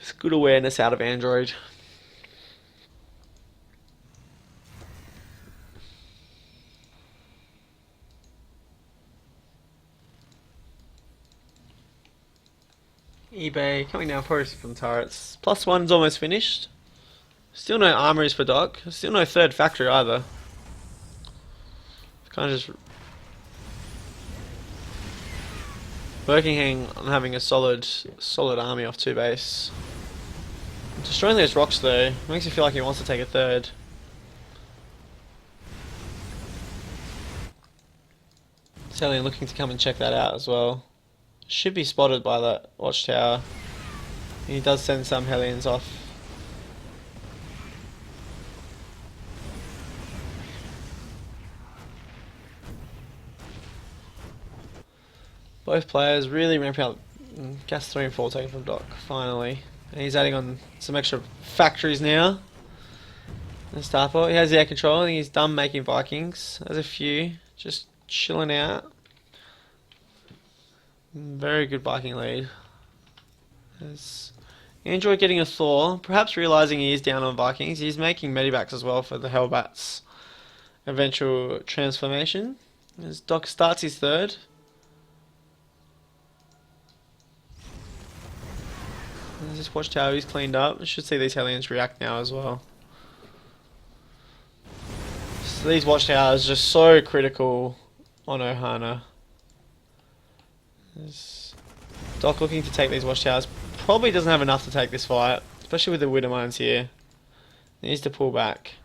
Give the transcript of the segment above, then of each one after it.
It's good awareness out of Android. eBay coming down first from turrets. +1's almost finished. Still no armories for Doc. Still no third factory either. Kind of just working on having a solid army off 2 base. Destroying those rocks though makes me feel like he wants to take a third. Sally looking to come and check that out as well. Should be spotted by that watchtower. He does send some Hellions off. Both players really ramping up. Gas 3 and 4 taken from Doc, finally. And he's adding on some extra factories now. The starport. He has the air control. I think he's done making Vikings. There's a few. Just chilling out. Very good Viking lead. There's Android getting a Thor. Perhaps realizing he is down on Vikings. He's making medivacs as well for the Hellbats' eventual transformation. As Doc starts his third. There's this watchtower he's cleaned up. You should see these Hellions react now as well. So these watchtowers are just so critical on Ohana. There's Doc looking to take these watchtowers. Probably doesn't have enough to take this fight, especially with the Widow Mines here. He needs to pull back.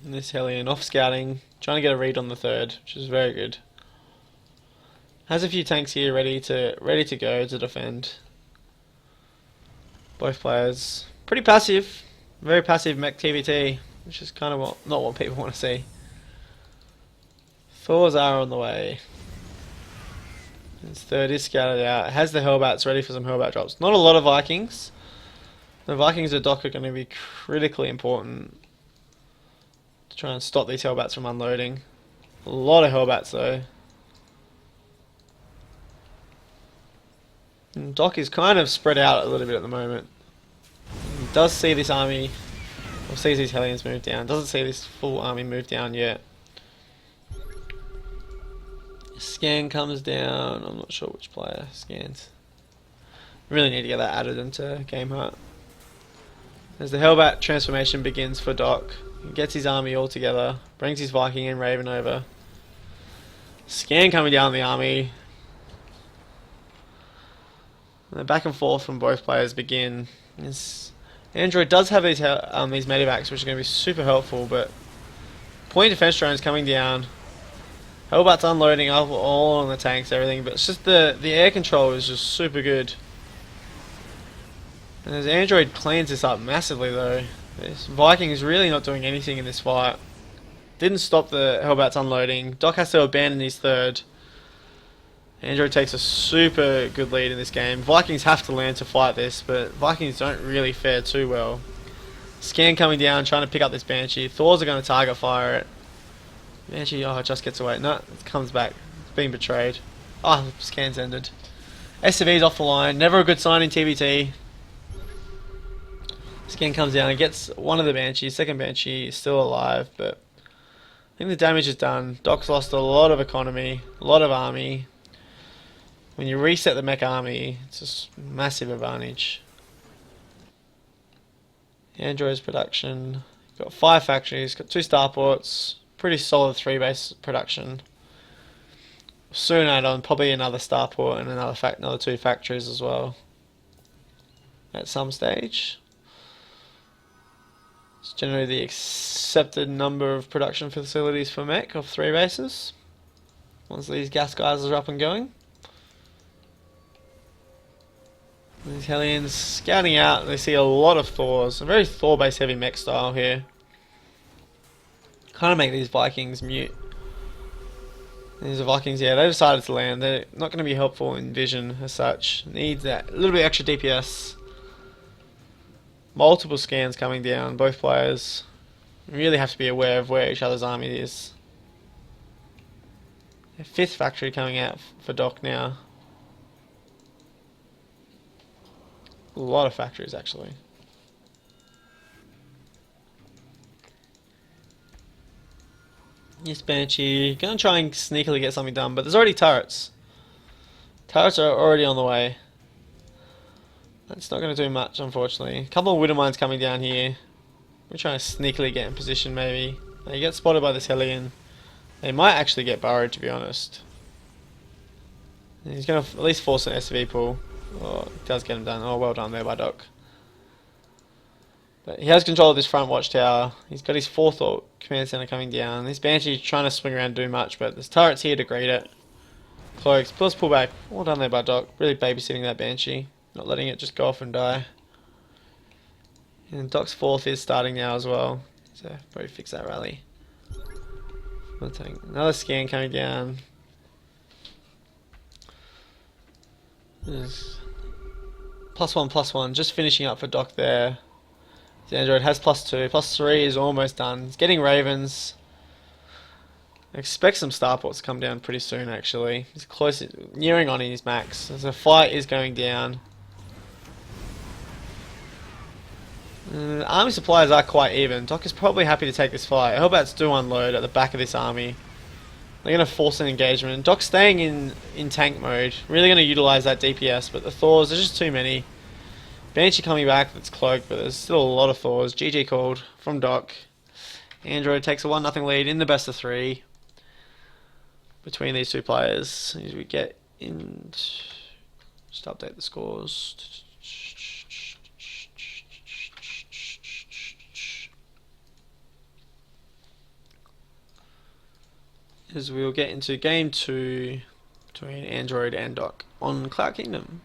And this Hellion off scouting, trying to get a read on the third, which is very good. Has a few tanks here ready to go to defend. Both players pretty passive, very passive mech TVT, which is kind of not what people want to see. Thors are on the way. His third is scouted out. It has the Hellbats ready for some Hellbat drops. Not a lot of Vikings. The Vikings at Doc are going to be critically important to try and stop these Hellbats from unloading. A lot of Hellbats though. And Doc is kind of spread out a little bit at the moment. He does see this army, or sees these Hellions move down. Doesn't see this full army move down yet. Scan comes down. I'm not sure which player scans. Really need to get that added into Game Heart. As the Hellbat transformation begins for Doc, he gets his army all together, brings his Viking and Raven over. Scan coming down the army. And the back and forth from both players begin. Android does have these medivacs, which are going to be super helpful, but point defense drones coming down. Hellbat's unloading up all on the tanks, everything, but it's just the air control is just super good. And as Android cleans this up massively though, this Viking is really not doing anything in this fight. Didn't stop the Hellbat's unloading. Doc has to abandon his third. Android takes a super good lead in this game. Vikings have to learn to fight this, but Vikings don't really fare too well. Scan coming down, trying to pick up this Banshee. Thors are going to target fire it. Banshee, oh, it just gets away. No, it comes back. It's been betrayed. Oh, scan's ended. SCV's off the line. Never a good sign in TVT. Scan comes down and gets one of the Banshees. Second Banshee is still alive, but I think the damage is done. Doc's lost a lot of economy, a lot of army. When you reset the mech army, it's just massive advantage. Android's production. Got 5 factories, got 2 starports, pretty solid 3 base production. Soon add on probably another starport and another 2 factories as well. At some stage. It's generally the accepted number of production facilities for mech of 3 bases. Once these gas guys are up and going. These Hellions scouting out, they see a lot of Thors. A very Thor based heavy mech style here. Kind of make these Vikings mute. These are Vikings, yeah, they decided to land. They're not going to be helpful in vision as such. Needs that a little bit extra DPS. Multiple scans coming down, both players. Really have to be aware of where each other's army is. A 5th factory coming out for Doc now. A lot of factories, actually. Yes, Banshee. Gonna try and sneakily get something done, but there's already turrets. Turrets are already on the way. That's not going to do much, unfortunately. A couple of Widow Mines coming down here. We're trying to sneakily get in position, maybe. They get spotted by this Hellion. They might actually get burrowed, to be honest. He's going to at least force an SV pull. Oh, it does get him done. Oh, well done there by Doc. But he has control of this front watchtower. He's got his 4th command center coming down. This Banshee's trying to swing around and do much, but there's turrets here to greet it. Cloaks, plus pull back. Well done there by Doc. Really babysitting that Banshee. Not letting it just go off and die. And Doc's 4th is starting now as well. So probably fix that rally. Another scan coming down. There's +1/+1. Just finishing up for Doc there. The android has +2. +3 is almost done. He's getting Ravens. I expect some starports to come down pretty soon, actually. He's close, nearing on his max. As the fight is going down. Army supplies are quite even. Doc is probably happy to take this fight. Hellbats do unload at the back of this army. They're going to force an engagement. Doc's staying in tank mode. Really going to utilise that DPS, but the Thors, there's just too many. Banshee coming back, that's cloaked, but there's still a lot of Thors. GG called from Doc. Android takes a 1-0 lead in the best of 3 between these two players. As we get in, just update the scores. As we'll get into game 2 between Android and Doc on Cloud Kingdom.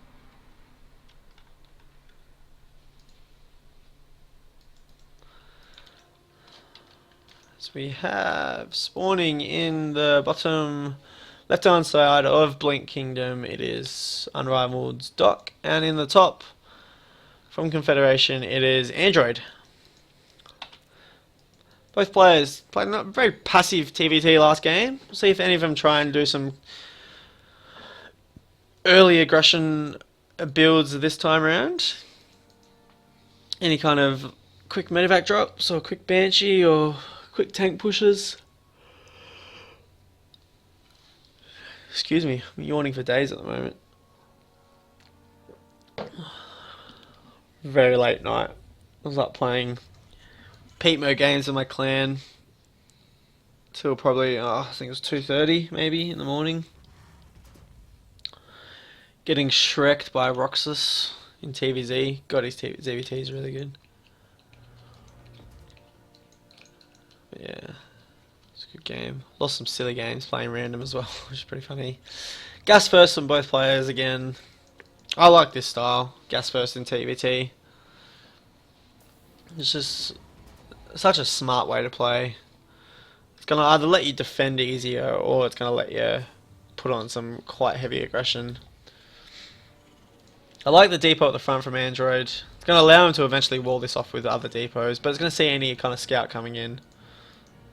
As we have spawning in the bottom left hand side of Blink Kingdom, it is UnRivaled's Doc, and in the top from Confederation it is Android. Both players played a very passive TVT last game. We'll see if any of them try and do some early aggression builds this time around. Any kind of quick medevac drops or quick Banshee or quick tank pushes. Excuse me, I'm yawning for days at the moment. Very late night. I was up playing peak mode games with my clan till probably I think it was 2:30 maybe in the morning. Getting shreked by Roxas in TVZ. God, his ZVT is really good. But yeah, it's a good game. Lost some silly games playing random as well, which is pretty funny. Gas first from both players again. I like this style, gas first in TVT. It's just such a smart way to play. It's going to either let you defend easier or it's going to let you put on some quite heavy aggression. I like the depot at the front from Android. It's going to allow him to eventually wall this off with other depots, but it's going to see any kind of scout coming in.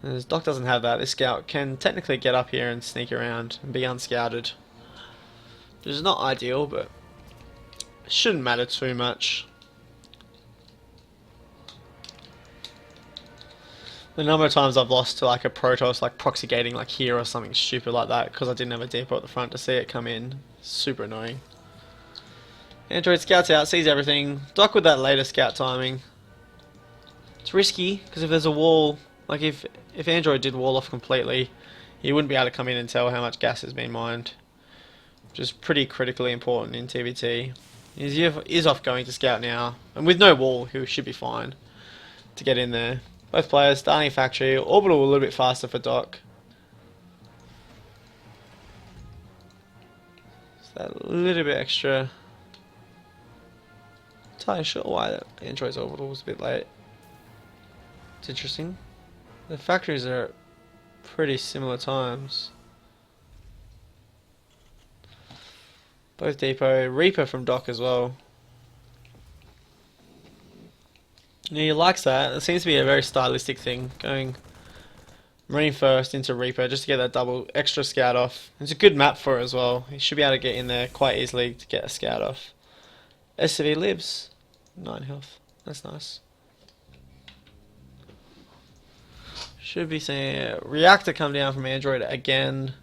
As Doc doesn't have that, this scout can technically get up here and sneak around and be unscouted. Which is not ideal, but it shouldn't matter too much. The number of times I've lost to like a Protoss like proxy gating like here or something stupid like that because I didn't have a depot at the front to see it come in. Super annoying. Android scouts out, sees everything. Doc with that later scout timing. It's risky because if there's a wall, like if Android did wall off completely, he wouldn't be able to come in and tell how much gas has been mined. Which is pretty critically important in TVT. He is off going to scout now, and with no wall he should be fine to get in there. Both players starting factory, orbital a little bit faster for Doc. Just that little bit extra. Not entirely sure why that Android's orbital was a bit late. It's interesting. The factories are at pretty similar times. Both depot, Reaper from Doc as well. Yeah, he likes that. It seems to be a very stylistic thing, going Marine first into Reaper just to get that double extra scout off. It's a good map for it as well. He should be able to get in there quite easily to get a scout off. SCV lives. 9 health. That's nice. Should be seeing a reactor come down from Android again.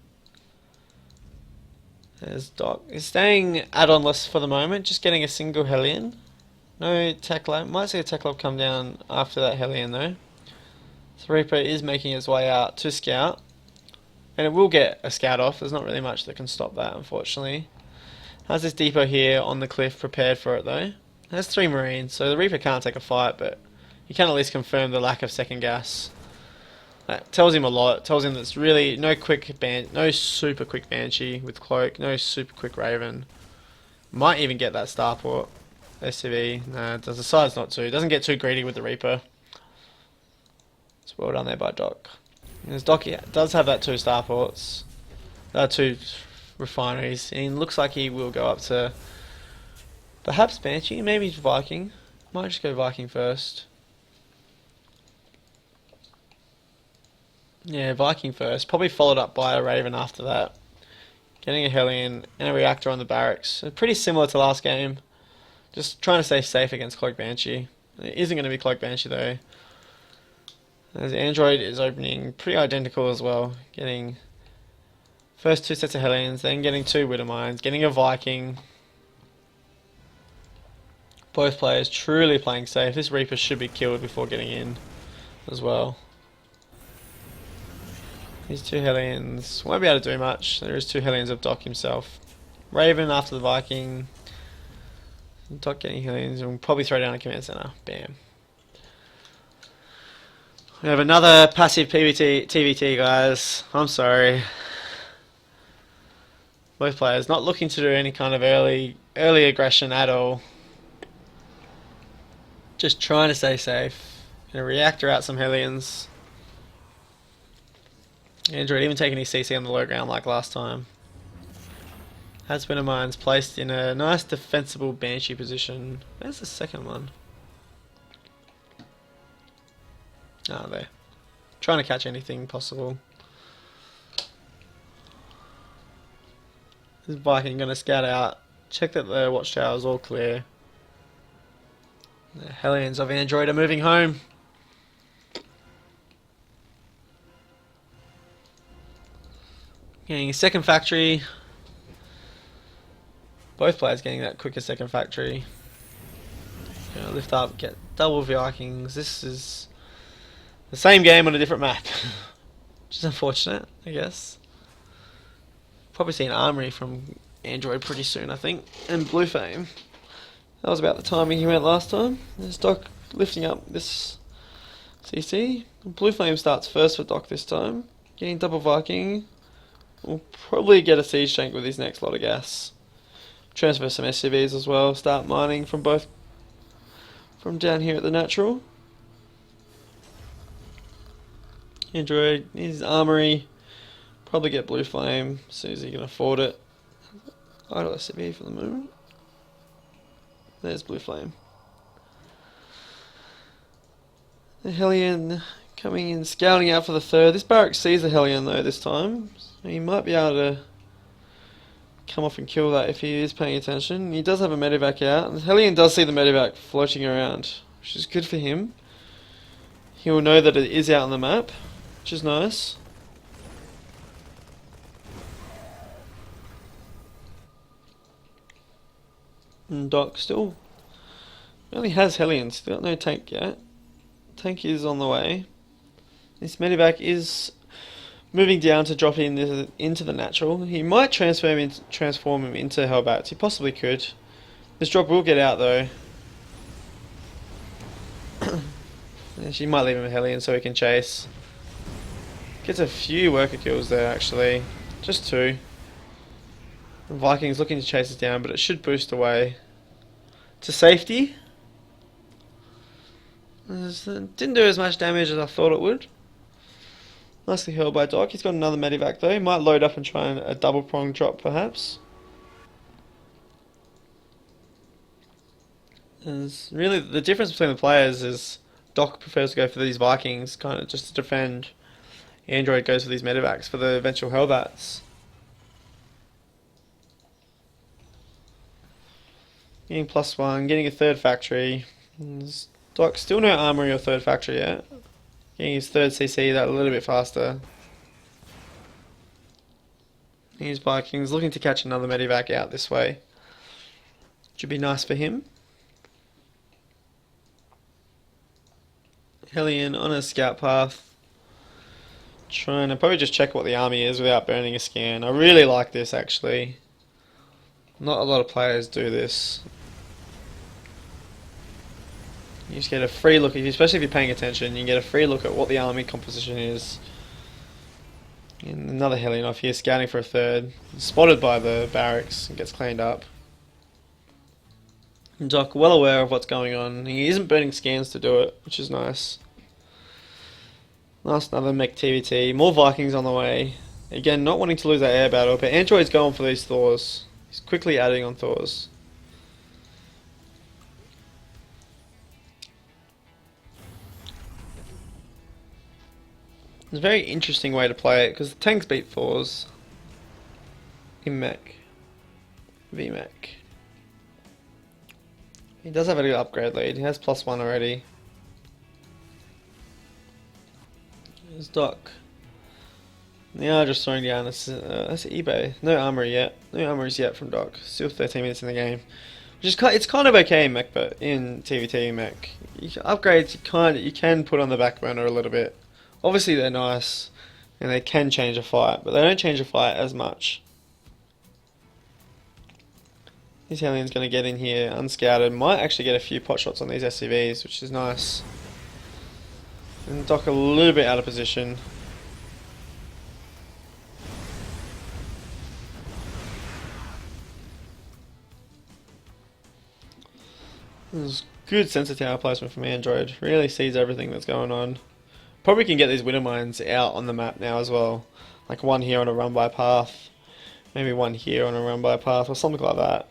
There's Doc. He's staying add-on-less for the moment, just getting a single Hellion. No tech lab. Might see a tech lab come down after that Hellion though. So Reaper is making its way out to scout. And it will get a scout off. There's not really much that can stop that, unfortunately. Has this depot here on the cliff prepared for it though. It has 3 Marines, so the Reaper can't take a fight, but you can at least confirm the lack of second gas. That tells him a lot. It tells him there's really no super quick Banshee with Cloak, no super quick Raven. Might even get that Starport. SCV, nah, does decides not to. Doesn't get too greedy with the Reaper. It's well done there by Doc. Because Doc does have that 2 Starports. 2 refineries. And looks like he will go up to perhaps Banshee, maybe Viking. Might just go Viking first. Yeah, Viking first. Probably followed up by a Raven after that. Getting a Hellion and a Reactor on the barracks. So pretty similar to last game. Just trying to stay safe against Cloak Banshee. It isn't going to be Cloak Banshee though. As Android is opening pretty identical as well. Getting first 2 sets of Hellions, then getting 2 Widowmines, getting a Viking. Both players truly playing safe. This Reaper should be killed before getting in as well. These 2 Hellions won't be able to do much. There is 2 Hellions of Doc himself. Raven after the Viking. Doc getting Hellions and we'll probably throw down a command center. Bam. We have another passive PVT TVT, guys. I'm sorry. Both players not looking to do any kind of early aggression at all. Just trying to stay safe. Gonna reactor out some Hellions. Android even taking his CC on the low ground like last time. Has been a mines placed in a nice defensible Banshee position. Where's the second one? Ah, there. Trying to catch anything possible. This Viking gonna scout out. Check that the watchtower is all clear. The Hellions of Android are moving home. Getting a second factory. Both players getting that quicker second factory. Lift up, get double Vikings. This is the same game on a different map. Which is unfortunate, I guess. Probably see an armory from Android pretty soon, I think. And Blue Flame. That was about the timing he went last time. There's Doc lifting up this CC. Blue Flame starts first for Doc this time. Getting double Viking. We'll probably get a siege tank with his next lot of gas. Transfer some SCVs as well. Start mining from down here at the natural. Android needs his armory. Probably get Blue Flame as soon as he can afford it. Idle SCV for the moment. There's Blue Flame. The Hellion coming in, scouting out for the third. This barrack sees the Hellion though this time. So he might be able to come off and kill that if he is paying attention. He does have a medevac out. The Hellion does see the medevac floating around, which is good for him. He will know that it is out on the map, which is nice. And Doc still only has Hellions, still got no tank yet. Tank is on the way. This medevac is moving down to drop into the natural. He might transform him into Hellbats. He possibly could. This drop will get out though. And she might leave him a Hellion so he can chase. Gets a few worker kills there actually. Just 2. The Vikings looking to chase it down, but it should boost away to safety. Didn't do as much damage as I thought it would. Nicely held by Doc. He's got another medevac though. He might load up and try a double prong drop perhaps. As really the difference between the players is Doc prefers to go for these Vikings kind of just to defend. Android goes for these medevacs for the eventual Hellbats. Getting +1, getting a third factory. Doc, still no armory or third factory yet. Getting his third CC that a little bit faster. His Vikings looking to catch another medivac out this way. Should be nice for him. Hellion on a scout path. Trying to probably just check what the army is without burning a scan. I really like this actually. Not a lot of players do this. You just get a free look, especially if you're paying attention, you can get a free look at what the army composition is. And another Hellion off here, scouting for a third. Spotted by the barracks and gets cleaned up. And Doc, well aware of what's going on. He isn't burning scans to do it, which is nice. Last another mech TVT. More Vikings on the way. Again, not wanting to lose that air battle, but Android's going for these Thors. He's quickly adding on Thors. It's a very interesting way to play it because the tanks beat Thors in mech. VMech. He does have a good upgrade lead. He has +1 already. There's Doc. Now just throwing down. That's eBay. No armory yet. No armories yet from Doc. Still 13 minutes in the game. Which is it's kind of okay in mech, but in TVT mech, upgrades you can put on the back burner a little bit. Obviously they're nice and they can change a fight, but they don't change a fight as much. This Hellion's going to get in here unscouted. Might actually get a few pot shots on these SCVs, which is nice. And Doc a little bit out of position. There's good sensor tower placement from Android. Really sees everything that's going on. Probably can get these winter mines out on the map now as well. Like one here on a run by path. Maybe one here on a run by path or something like that.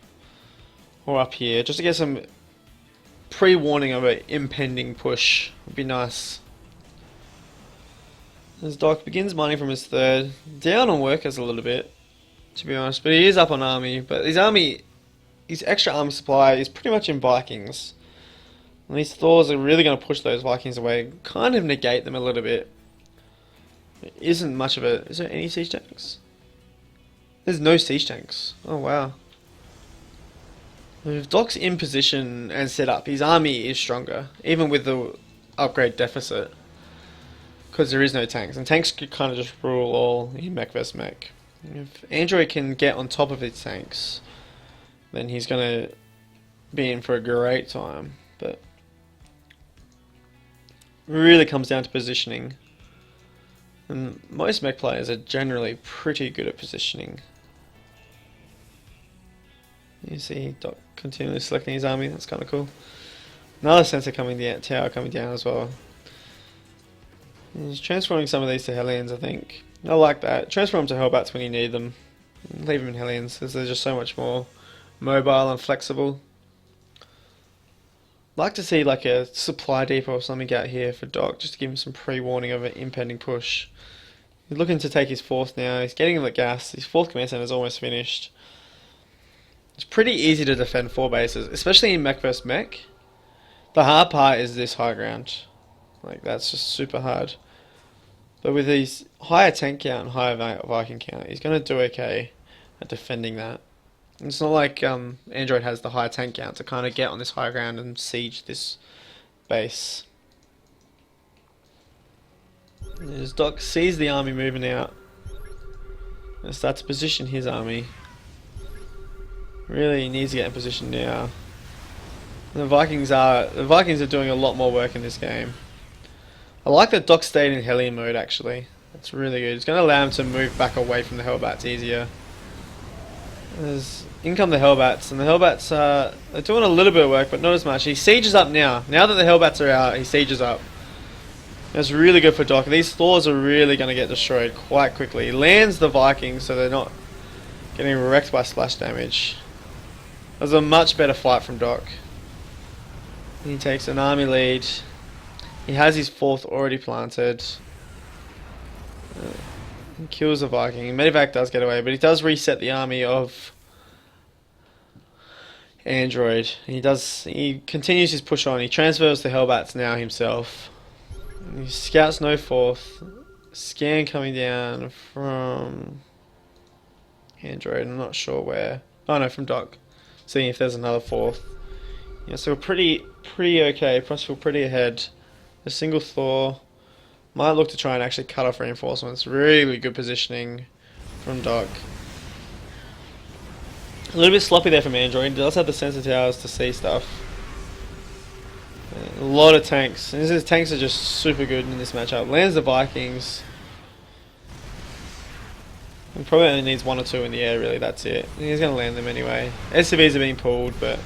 Or up here, just to get some pre-warning of an impending push. Would be nice. As Doc begins mining from his third. Down on workers a little bit, to be honest. But he is up on army. But his extra army supply is pretty much in Vikings. And these Thors are really going to push those Vikings away. Kind of negate them a little bit. It isn't much of a... Is there any siege tanks? There's no siege tanks. Oh wow. If Doc's in position and set up, his army is stronger, even with the upgrade deficit, because there is no tanks, and tanks could kind of just rule all in mech vs mech. If Android can get on top of his tanks, then he's going to be in for a great time, but it really comes down to positioning, and most mech players are generally pretty good at positioning. You see Doc continually selecting his army, that's kind of cool. Another sensor coming down, tower coming down as well. He's transferring some of these to Hellions, I think. I like that. Transfer them to Hellbats when you need them. Leave them in Hellions, because they're just so much more mobile and flexible. Like to see like a supply depot or something out here for Doc, just to give him some pre-warning of an impending push. He's looking to take his fourth now. He's getting the gas. His fourth command center is almost finished. It's pretty easy to defend 4 bases, especially in mech vs mech. The hard part is this high ground. Like, that's just super hard. But with his higher tank count and higher Viking count, he's going to do okay at defending that. And it's not like Android has the high tank count to kind of get on this high ground and siege this base. As Doc sees the army moving out and starts to position his army. Really needs to get in position now. And the Vikings are doing a lot more work in this game. I like that Doc stayed in Hellion mode actually. That's really good. It's going to allow him to move back away from the Hellbats easier. In come the Hellbats, and the Hellbats they're doing a little bit of work, but not as much. He sieges up now. Now that the Hellbats are out, he sieges up. That's really good for Doc. These Thors are really going to get destroyed quite quickly. He lands the Vikings so they're not getting wrecked by splash damage. That was a much better fight from Doc. He takes an army lead. He has his fourth already planted. He kills the Viking. Medivac does get away, but he does reset the army of Android. He continues his push on. He transfers the Hellbats now himself. He scouts no fourth. Scan coming down from Android. I'm not sure where. Oh no, from Doc. Seeing if there's another fourth. Yeah, so we're pretty okay. Plus feel pretty ahead. A single Thor. Might look to try and actually cut off reinforcements. Really good positioning from Doc. A little bit sloppy there from Android. He does have the sensor towers to see stuff. A lot of tanks. And his tanks are just super good in this matchup. Lands the Vikings. He probably only needs 1 or 2 in the air, really. That's it. He's going to land them anyway. SCVs are being pulled, but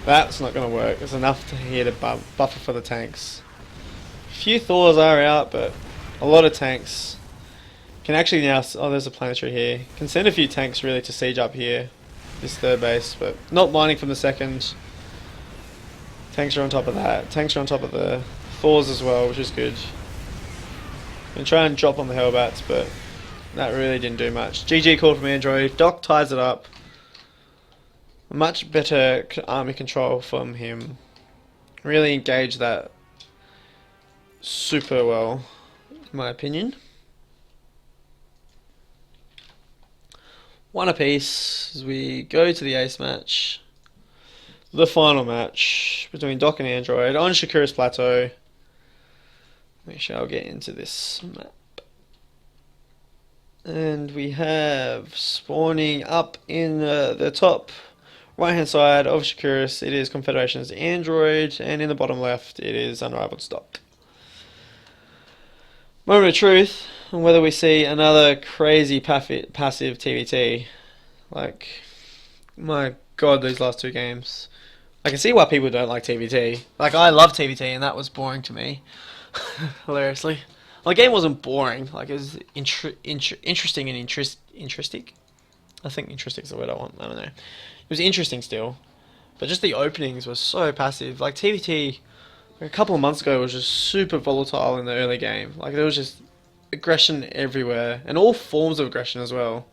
that's not going to work. It's enough to here to buffer for the tanks. A few Thors are out, but a lot of tanks. Can actually now... Oh, there's a planetary here. Can send a few tanks, really, to siege up here. This third base, but not mining from the second. Tanks are on top of that. Tanks are on top of the Thors as well, which is good. And try and drop on the Hellbats, but that really didn't do much. GG call from Android. Doc ties it up. Much better army control from him. Really engaged that super well, in my opinion. 1 apiece as we go to the ace match. The final match between Doc and Android on Shakura's Plateau. Make sure I'll get into this map. And we have spawning up in the top right hand side of Shakura's, it is Confederation's Android, and in the bottom left it is UnRivaled Doc. Moment of truth on whether we see another crazy passive TVT. Like, my god, these last 2 games. I can see why people don't like TVT. Like, I love TVT and that was boring to me. Hilariously. Well, the game wasn't boring. Like, it was interesting and interesting. I think interesting is the word I want. I don't know. It was interesting still. But just the openings were so passive. Like, TVT... a couple of months ago, it was just super volatile in the early game. Like, there was just aggression everywhere. And all forms of aggression as well.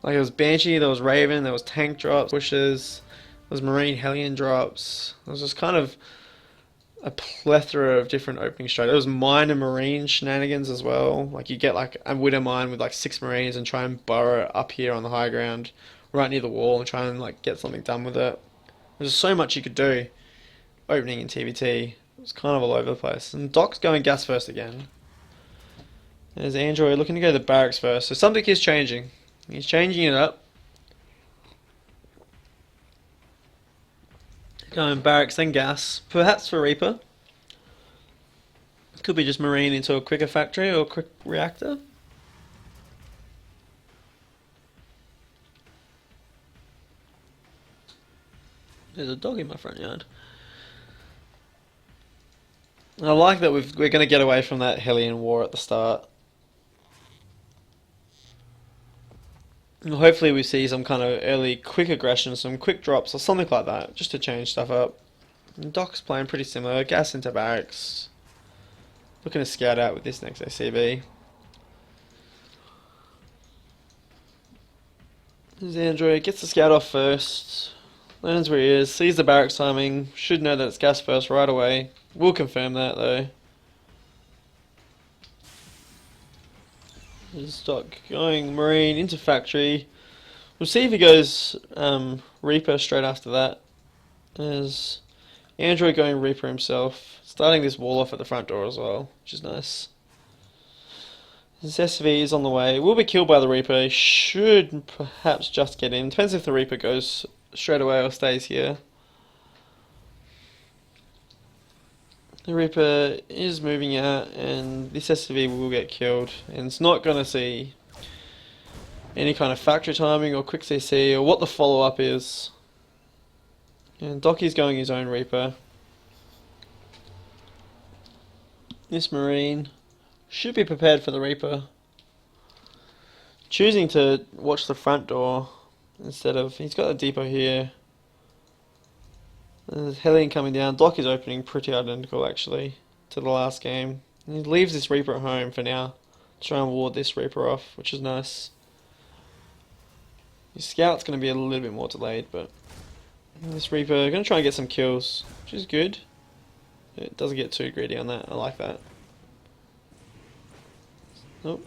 Like, there was Banshee, there was Raven, there was tank drops, pushes, there was Marine Hellion drops. There was just kind of a plethora of different opening strategies. There was Mine and Marine shenanigans as well. Like, you get, like, a Widow Mine with, like, 6 Marines and try and burrow up here on the high ground, right near the wall, and try and, like, get something done with it. There's so much you could do. Opening in TVT, it was kind of all over the place. And Doc's going gas first again. There's Android looking to go to the barracks first. So something is changing. He's changing it up. Going barracks, then gas. Perhaps for Reaper. Could be just Marine into a quicker factory or a quick reactor. There's a dog in my front yard. I like that we're going to get away from that Hellion war at the start. And hopefully we see some kind of early quick aggression, some quick drops or something like that, just to change stuff up. And Doc's playing pretty similar, gas into barracks. Looking to scout out with this next ACB. There's Android, gets the scout off first. Learns where he is, sees the barracks timing, should know that it's gas first right away. We'll confirm that though. There's Doc going Marine into factory. We'll see if he goes Reaper straight after that. There's Android going Reaper himself. Starting this wall off at the front door as well, which is nice. His SV is on the way. Will be killed by the Reaper. Should perhaps just get in. Depends if the Reaper goes straight away or stays here. The Reaper is moving out and this SV will get killed, and it's not going to see any kind of factory timing or quick CC or what the follow up is. And Docky's going his own Reaper. This Marine should be prepared for the Reaper. Choosing to watch the front door instead of... he's got a depot here. There's Hellion coming down. Doc is opening pretty identical actually to the last game. And he leaves this Reaper at home for now. Try and ward this Reaper off, which is nice. His scout's going to be a little bit more delayed, but This Reaper going to try and get some kills, which is good. It doesn't get too greedy on that. I like that. Nope.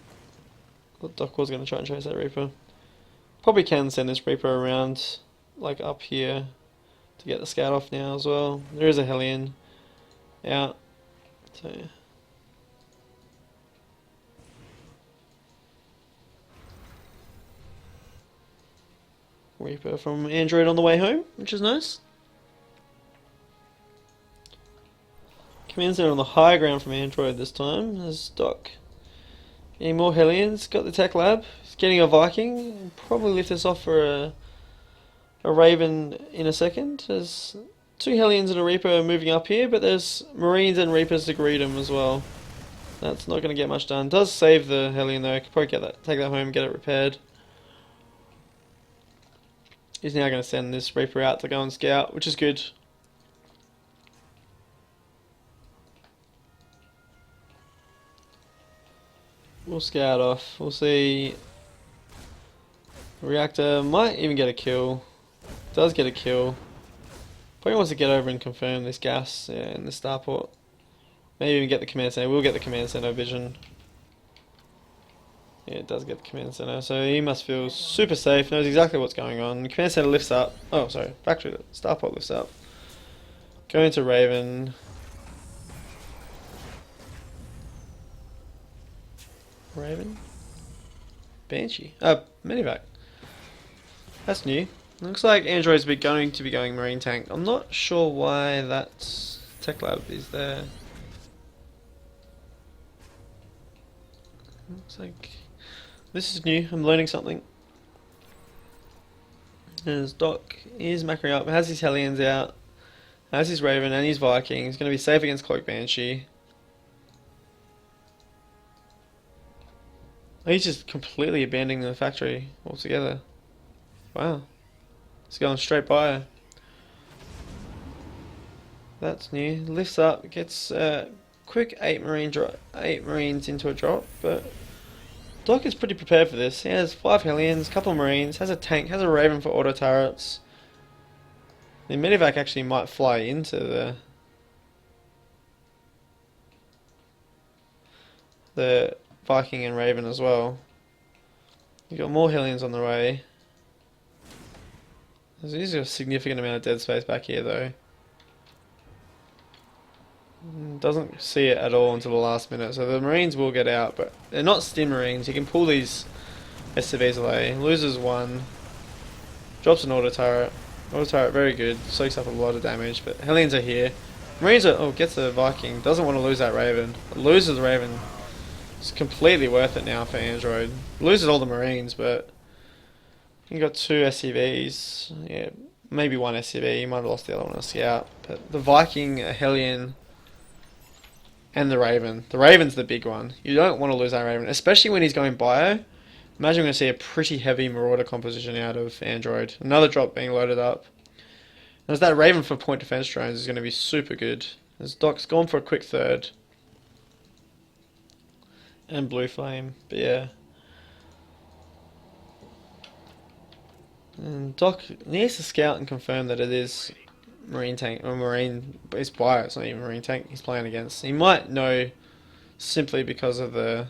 Doc was going to try and chase that Reaper. Probably can send this Reaper around, like up here, to get the scout off now as well. There is a Hellion out. So Reaper from Android on the way home, which is nice. Command Center on the high ground from Android this time. There's Doc. Getting more Hellions. Got the Tech Lab. He's getting a Viking. Probably lift this off for a Raven in a second. There's 2 Hellions and a Reaper moving up here, but there's Marines and Reapers to greet him as well. That's not going to get much done. Does save the Hellion though. Could probably take that home, get it repaired. He's now going to send this Reaper out to go and scout, which is good. We'll scout off. We'll see. Reactor might even get a kill. Does get a kill. Probably wants to get over and confirm this gas in the starport. Maybe even get the command center. We'll get the command center vision. Yeah, it does get the command center. So he must feel super safe. Knows exactly what's going on. The command center lifts up. Oh, sorry. Factory starport lifts up. Going to Raven. Raven? Banshee. Medivac. That's new. Looks like Android's going to be going Marine Tank. I'm not sure why that Tech Lab is there. Looks like this is new. I'm learning something. There's Doc. He's macroing up. Has his Hellions out. Has his Raven and his Viking. He's going to be safe against Cloak Banshee. He's just completely abandoning the factory altogether. Wow. He's going straight by her. That's new. Lifts up, gets quick 8 Marines into a drop, but Doc is pretty prepared for this. He has 5 Hellions, couple of Marines, has a tank, has a Raven for auto turrets. The Medivac actually might fly into the Viking and Raven as well. You've got more Hellions on the way. There's a significant amount of dead space back here though. Doesn't see it at all until the last minute, so the Marines will get out, but they're not Stim Marines. You can pull these SCVs away. Loses 1. Drops an auto turret. Auto turret, very good. Soaks up a lot of damage, but Hellions are here. Marines are... oh, gets a Viking. Doesn't want to lose that Raven. Loses the Raven. It's completely worth it now for Android. Loses all the Marines, but you got 2 SCVs. Yeah, maybe 1 SCV. You might have lost the other one on Scout. But the Viking, a Hellion, and the Raven. The Raven's the big one. You don't want to lose that Raven, especially when he's going bio. Imagine we're going to see a pretty heavy Marauder composition out of Android. Another drop being loaded up. There's that Raven for point defense drones is going to be super good. As Doc's gone for a quick third. And Blue Flame, but yeah. And Doc needs to scout and confirm that it is Marine Tank, or Marine, but it's bio, it's not even Marine Tank he's playing against. He might know simply because of the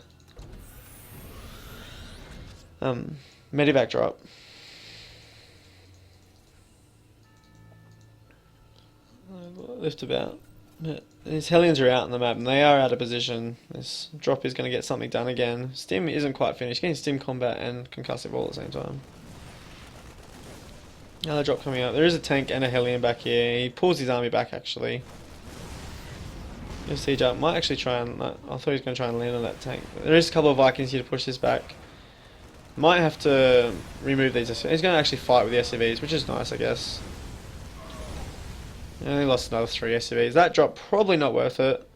Medivac drop. Lift about. His Hellions are out on the map and they are out of position. This drop is going to get something done again. Stim isn't quite finished. Getting Stim combat and concussive all at the same time. Another drop coming up. There is a tank and a Hellion back here. He pulls his army back actually. Siege up. Might actually try and... I thought he was going to try and land on that tank. But there is a couple of Vikings here to push this back. Might have to remove these. He's going to actually fight with the SCVs, which is nice I guess. He only lost another 3 SCVs. That drop probably not worth it.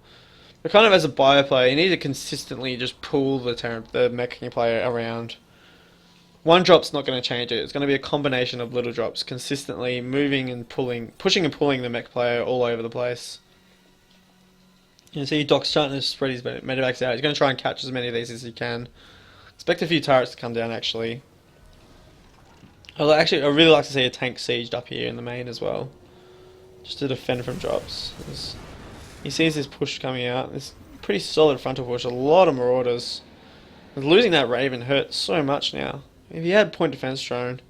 But kind of as a bio player, you need to consistently just pull the mech player around. One drop's not going to change it. It's going to be a combination of little drops, consistently moving and pulling, pushing and pulling the mech player all over the place. You see Doc's starting to spread his medivacs out. He's going to try and catch as many of these as he can. Expect a few turrets to come down actually. I really like to see a tank sieged up here in the main as well, just to defend from drops. He sees this push coming out. This pretty solid frontal push. A lot of marauders. Losing that Raven hurts so much now. If he had point defense drone,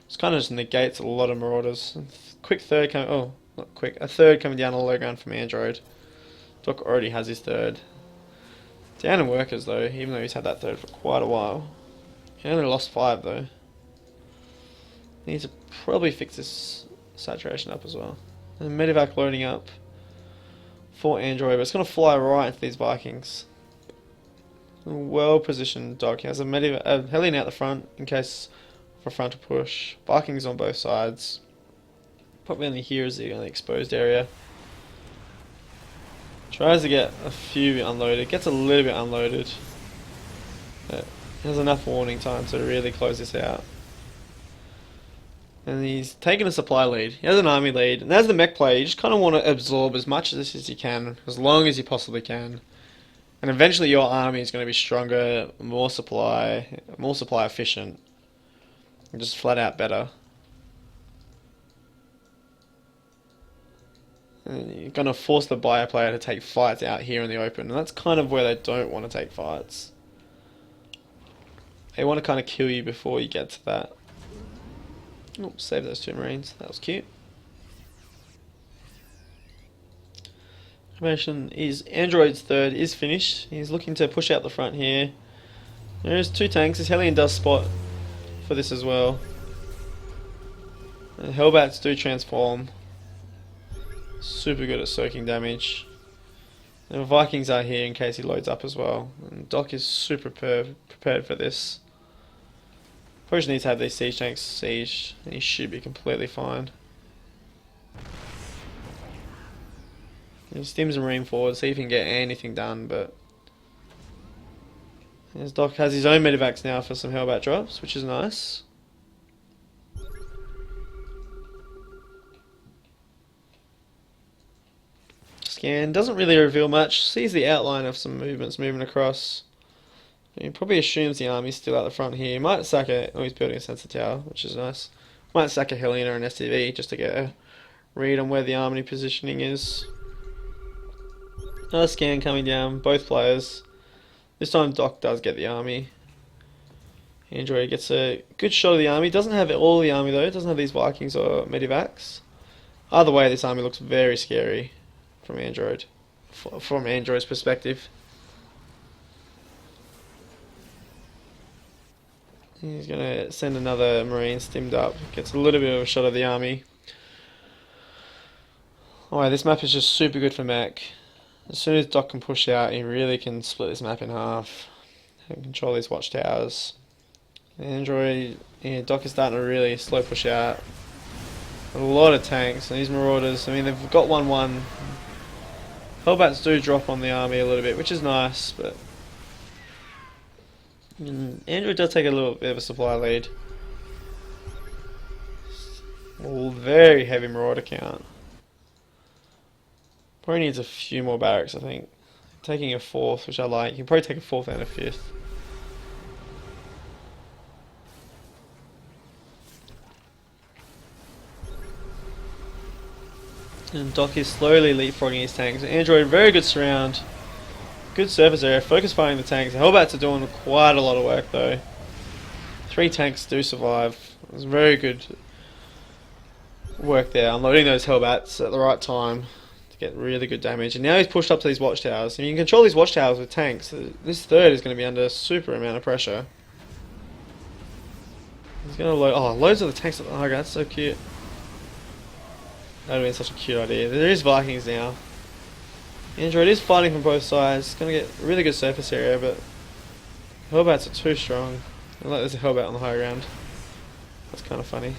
it's kind of just negates a lot of marauders. Quick third coming. Oh, not quick. A third coming down on the low ground from Android. Doc already has his third. Down in workers though, even though he's had that third for quite a while. He only lost 5 though. Needs to probably fix this saturation up as well. And Medivac loading up for Android, but it's going to fly right into these Vikings. Well positioned dog. He has a Hellion out the front in case of a frontal push. Vikings on both sides. Probably only here is the only exposed area. Tries to get a few unloaded. Gets a little bit unloaded. But he has enough warning time to really close this out. And he's taken a supply lead. He has an army lead. And as the mech player, you just kind of want to absorb as much of this as you can, as long as you possibly can. And eventually your army is going to be stronger, more supply efficient, and just flat out better. And you're going to force the bio player to take fights out here in the open, and that's kind of where they don't want to take fights. They want to kind of kill you before you get to that. Oh, save those 2 Marines. That was cute. Confederation is Android's third is finished. He's looking to push out the front here. There's 2 tanks. His Hellion does spot for this as well. And Hellbats do transform. Super good at soaking damage. And the Vikings are here in case he loads up as well. And Doc is super prepared for this. Probably just needs to have these siege tanks sieged, and he should be completely fine. He stims and Marine forward, see if he can get anything done, but as Doc has his own medivacs now for some Hellbat drops, which is nice. Scan doesn't really reveal much, sees the outline of some movements moving across. He probably assumes the army's still out the front here. He might sack it. Oh, he's building a sensor tower, which is nice. Might sack a Hellion or an SCV just to get a read on where the army positioning is. Another scan coming down, both players. This time Doc does get the army. Android gets a good shot of the army. Doesn't have all the army though. Doesn't have these Vikings or Medivacs. Either way, this army looks very scary from Android. From Android's perspective. He's going to send another Marine stimmed up. Gets a little bit of a shot of the army. Alright, this map is just super good for mech. As soon as Doc can push out, he really can split this map in half and control these watchtowers. Android, yeah, Doc is starting to really slow push out. A lot of tanks, and these Marauders, I mean, they've got 1-1. Hellbats do drop on the army a little bit, which is nice, but Android does take a little bit of a supply lead. Very heavy Marauder count. Probably needs a few more barracks, I think. Taking a 4th, which I like. You can probably take a 4th and a 5th. And Doc is slowly leapfrogging his tanks. Android, very good surround. Good surface area. Focus firing the tanks. The Hellbats are doing quite a lot of work though. 3 tanks do survive. It was very good work there. Unloading those Hellbats at the right time to get really good damage. And now he's pushed up to these watchtowers. And you can control these watchtowers with tanks. This third is going to be under a super amount of pressure. He's going to load... Oh, loads of the tanks at the high ground. That's so cute. That would have been such a cute idea. There is Vikings now. Android is fighting from both sides. It's going to get really good surface area, but Hellbats are too strong. I like there's a Hellbat on the high ground. That's kind of funny.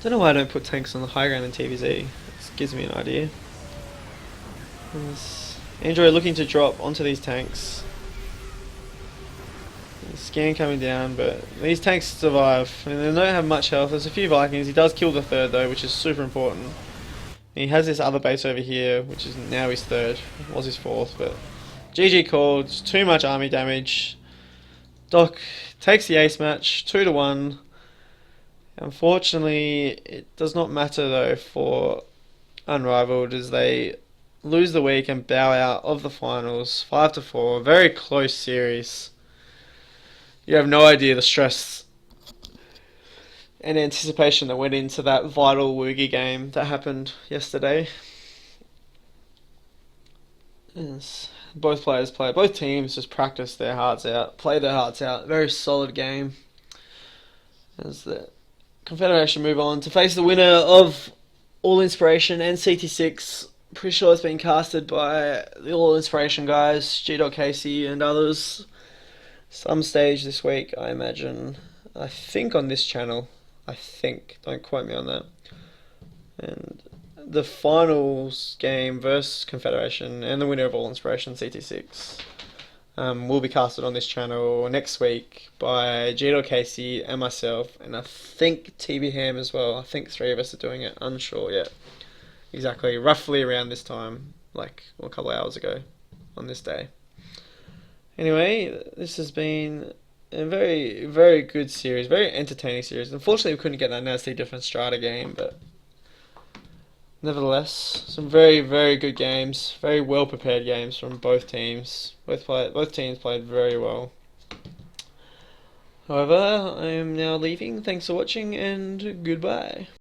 Don't know why I don't put tanks on the high ground in TVZ. It gives me an idea. Android looking to drop onto these tanks. Scan coming down, but these tanks survive. I mean, they don't have much health. There's a few Vikings. He does kill the third though, which is super important. And he has this other base over here, which is now his third. It was his 4th, but GG called. It's too much army damage. Doc takes the ace match 2-1. Unfortunately, it does not matter though for Unrivaled as they lose the week and bow out of the finals 5-4. Very close series. You have no idea the stress and anticipation that went into that vital Woogie game that happened yesterday. Yes. Both teams just practiced their hearts out, played their hearts out. Very solid game. As the Confederation move on to face the winner of All Inspiration and CT6. Pretty sure it's been casted by the All Inspiration guys, G. Casey and others. Some stage this week, I imagine. I think on this channel. I think. Don't quote me on that. And the finals game versus Confederation and the winner of All Inspiration CT6 will be casted on this channel next week by G. Casey and myself, and I think TB Ham as well. I think 3 of us are doing it. Unsure yet. Exactly. Roughly around this time, like a couple of hours ago on this day. Anyway, this has been a very, very good series, very entertaining series. Unfortunately, we couldn't get that nasty different strata game, but nevertheless, some very, very good games, very well prepared games from both teams. Both teams played very well. However, I am now leaving. Thanks for watching and goodbye.